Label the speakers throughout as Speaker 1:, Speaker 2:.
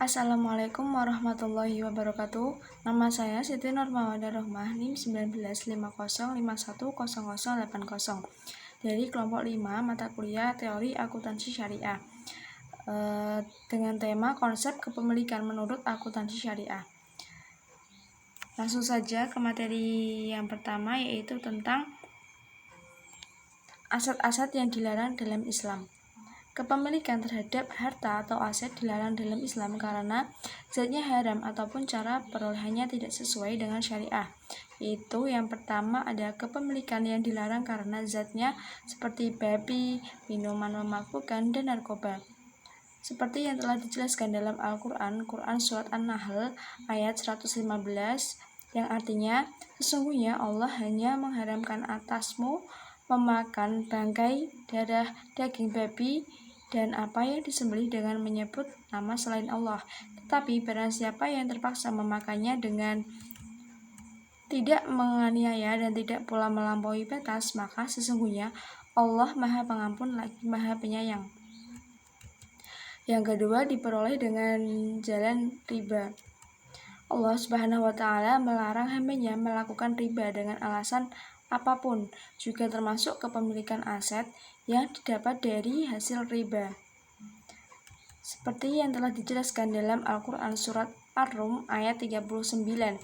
Speaker 1: Assalamualaikum warahmatullahi wabarakatuh. Nama saya Siti Nurmawadah Rohmah, NIM 1950510080 dari kelompok 5 mata kuliah Teori Akuntansi Syariah dengan tema konsep kepemilikan menurut akuntansi syariah. Langsung saja ke materi yang pertama, yaitu tentang aset-aset yang dilarang dalam Islam. Kepemilikan terhadap harta atau aset dilarang dalam Islam karena zatnya haram ataupun cara perolehannya tidak sesuai dengan syariah. Yaitu yang pertama ada kepemilikan yang dilarang karena zatnya seperti babi, minuman memabukkan, dan narkoba. Seperti yang telah dijelaskan dalam Al-Quran, Quran Surat An-Nahl ayat 115, yang artinya, sesungguhnya Allah hanya mengharamkan atasmu memakan bangkai, darah, daging babi, dan apa yang disembelih dengan menyebut nama selain Allah. Tetapi barang siapa yang terpaksa memakannya dengan tidak menganiaya dan tidak pula melampaui batas, maka sesungguhnya Allah Maha Pengampun lagi Maha Penyayang. Yang kedua, diperoleh dengan jalan riba. Allah Subhanahu wa Ta'ala melarang hambanya melakukan riba dengan alasan apapun, juga termasuk kepemilikan aset yang didapat dari hasil riba. Seperti yang telah dijelaskan dalam Al-Quran Surat Ar-Rum ayat 39,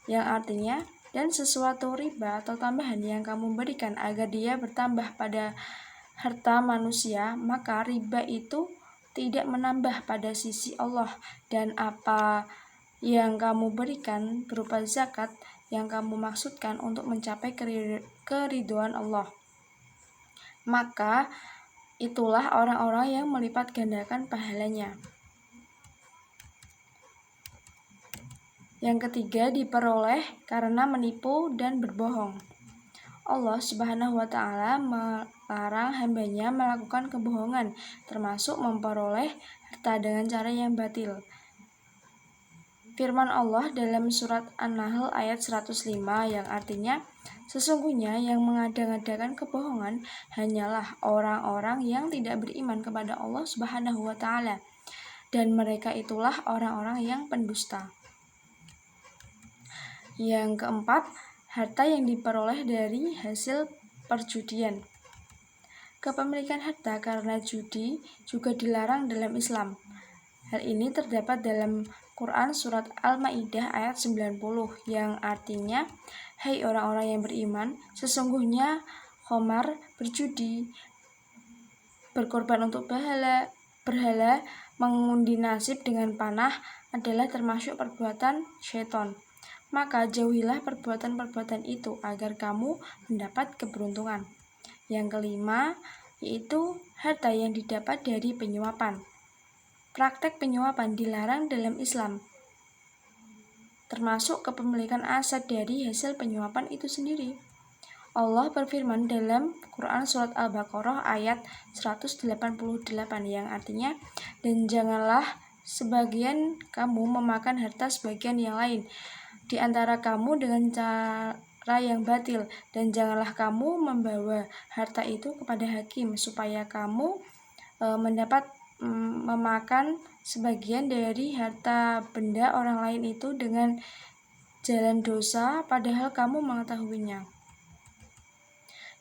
Speaker 1: yang artinya, dan sesuatu riba atau tambahan yang kamu berikan agar dia bertambah pada harta manusia, maka riba itu tidak menambah pada sisi Allah, dan apa yang kamu berikan berupa zakat yang kamu maksudkan untuk mencapai keridhaan Allah, maka itulah orang-orang yang melipat gandakan pahalanya. Yang ketiga, diperoleh karena menipu dan berbohong. Allah Subhanahu wa Ta'ala melarang hambanya melakukan kebohongan, termasuk memperoleh harta dengan cara yang batil. Firman Allah dalam surat An-Nahl ayat 105 yang artinya, sesungguhnya yang mengada-ngadakan kebohongan hanyalah orang-orang yang tidak beriman kepada Allah Subhanahu wa Ta'ala, dan mereka itulah orang-orang yang pendusta. Yang keempat, harta yang diperoleh dari hasil perjudian. Kepemilikan harta karena judi juga dilarang dalam Islam. Hal ini terdapat dalam Quran Surat Al-Ma'idah ayat 90 yang artinya, hai orang-orang yang beriman, sesungguhnya khamar, berjudi, berkorban untuk berhala, mengundi nasib dengan panah adalah termasuk perbuatan syaitan. Maka jauhilah perbuatan-perbuatan itu agar kamu mendapat keberuntungan. Yang kelima, yaitu harta yang didapat dari penyuapan. Praktek penyuapan dilarang dalam Islam, termasuk kepemilikan aset dari hasil penyuapan itu sendiri. Allah berfirman dalam Quran Surat Al-Baqarah ayat 188 yang artinya, dan janganlah sebagian kamu memakan harta sebagian yang lain di antara kamu dengan cara yang batil, dan janganlah kamu membawa harta itu kepada hakim supaya kamu mendapat memakan sebagian dari harta benda orang lain itu dengan jalan dosa, padahal kamu mengetahuinya.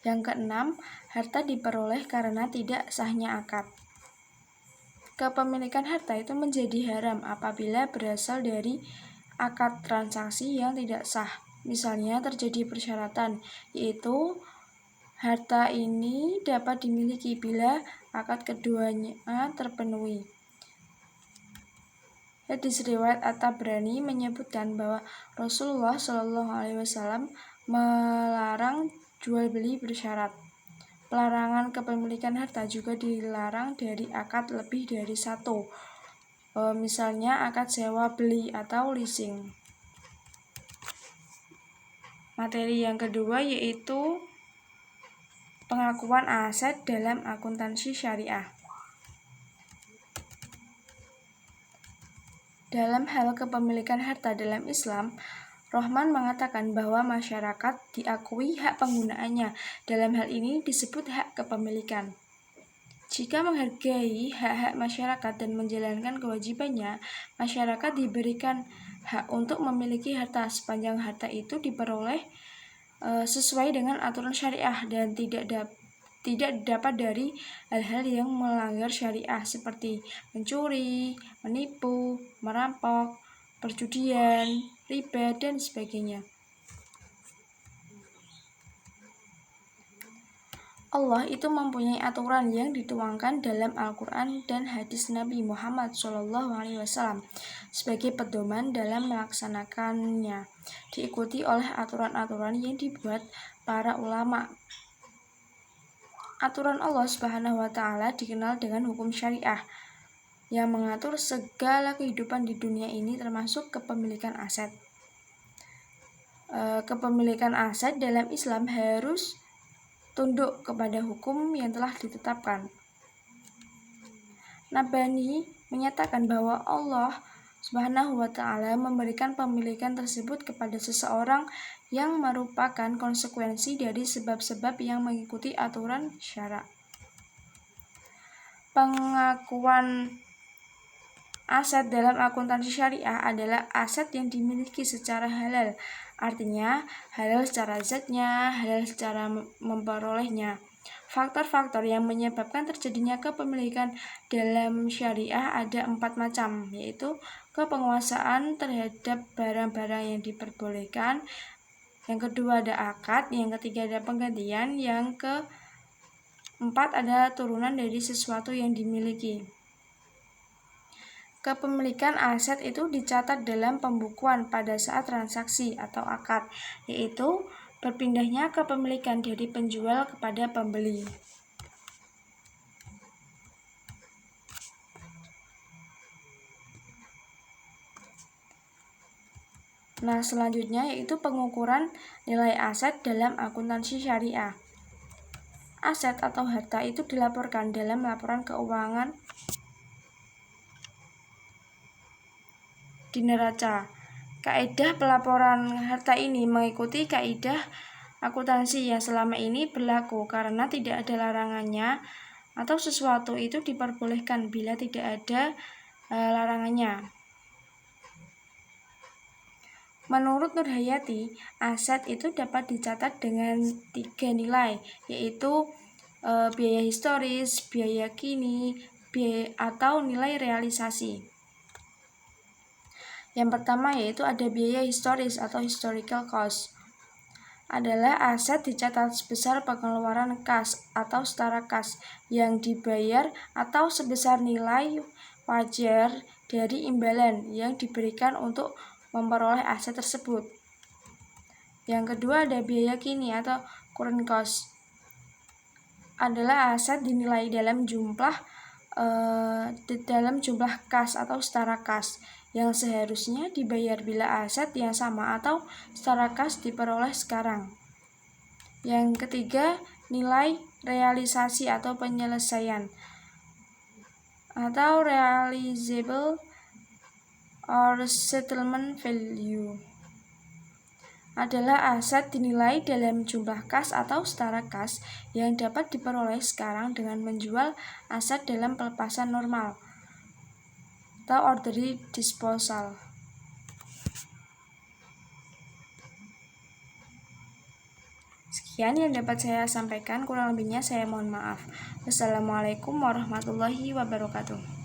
Speaker 1: Yang keenam, harta diperoleh karena tidak sahnya akad. Kepemilikan harta itu menjadi haram apabila berasal dari akad transaksi yang tidak sah. Misalnya terjadi persyaratan, yaitu harta ini dapat dimiliki bila akad keduanya terpenuhi. Hadis riwayat At-Tabrani menyebutkan bahwa Rasulullah Shallallahu Alaihi Wasallam melarang jual beli bersyarat. Pelarangan kepemilikan harta juga dilarang dari akad lebih dari satu, misalnya akad sewa beli atau leasing. Materi yang kedua yaitu pengakuan aset dalam akuntansi syariah. Dalam hal kepemilikan harta dalam Islam, Rahman mengatakan bahwa masyarakat diakui hak penggunaannya. Dalam hal ini disebut hak kepemilikan. Jika menghargai hak-hak masyarakat dan menjalankan kewajibannya, masyarakat diberikan hak untuk memiliki harta sepanjang harta itu diperoleh sesuai dengan aturan syariah dan tidak dapat dari hal-hal yang melanggar syariah seperti mencuri, menipu, merampok, perjudian, riba, dan sebagainya. Allah itu mempunyai aturan yang dituangkan dalam Al-Quran dan hadis Nabi Muhammad SAW sebagai pedoman dalam melaksanakannya, diikuti oleh aturan-aturan yang dibuat para ulama. Aturan Allah Subhanahu wa Ta'ala dikenal dengan hukum syariah yang mengatur segala kehidupan di dunia ini, termasuk kepemilikan aset. Kepemilikan aset dalam Islam harus tunduk kepada hukum yang telah ditetapkan. Nabhani menyatakan bahwa Allah Subhanahu wa Ta'ala memberikan pemilikan tersebut kepada seseorang yang merupakan konsekuensi dari sebab-sebab yang mengikuti aturan syara. Pengakuan aset dalam akuntansi syariah adalah aset yang dimiliki secara halal. Artinya, halal secara zatnya, halal secara memperolehnya. Faktor-faktor yang menyebabkan terjadinya kepemilikan dalam syariah ada 4 macam, yaitu kepenguasaan terhadap barang-barang yang diperbolehkan, yang kedua ada akad, yang ketiga ada penggantian, yang keempat ada turunan dari sesuatu yang dimiliki. Kepemilikan aset itu dicatat dalam pembukuan pada saat transaksi atau akad, yaitu berpindahnya kepemilikan dari penjual kepada pembeli. Nah, selanjutnya yaitu pengukuran nilai aset dalam akuntansi syariah. Aset atau harta itu dilaporkan dalam laporan keuangan di neraca. Kaidah pelaporan harta ini mengikuti kaidah akuntansi yang selama ini berlaku karena tidak ada larangannya atau sesuatu itu diperbolehkan bila tidak ada larangannya. Menurut Nurhayati, aset itu dapat dicatat dengan 3 nilai, yaitu biaya historis, biaya kini, atau nilai realisasi. Yang pertama yaitu ada biaya historis atau historical cost. Adalah aset dicatat sebesar pengeluaran kas atau setara kas yang dibayar atau sebesar nilai wajar dari imbalan yang diberikan untuk memperoleh aset tersebut. Yang kedua ada biaya kini atau current cost. Adalah aset dinilai dalam jumlah kas atau setara kas yang seharusnya dibayar bila aset yang sama atau setara kas diperoleh sekarang. Yang ketiga, nilai realisasi atau penyelesaian atau realizable or settlement value. Adalah aset dinilai dalam jumlah kas atau setara kas yang dapat diperoleh sekarang dengan menjual aset dalam pelepasan normal atau orderly disposal. Sekian yang dapat saya sampaikan, kurang lebihnya saya mohon maaf. Wassalamualaikum warahmatullahi wabarakatuh.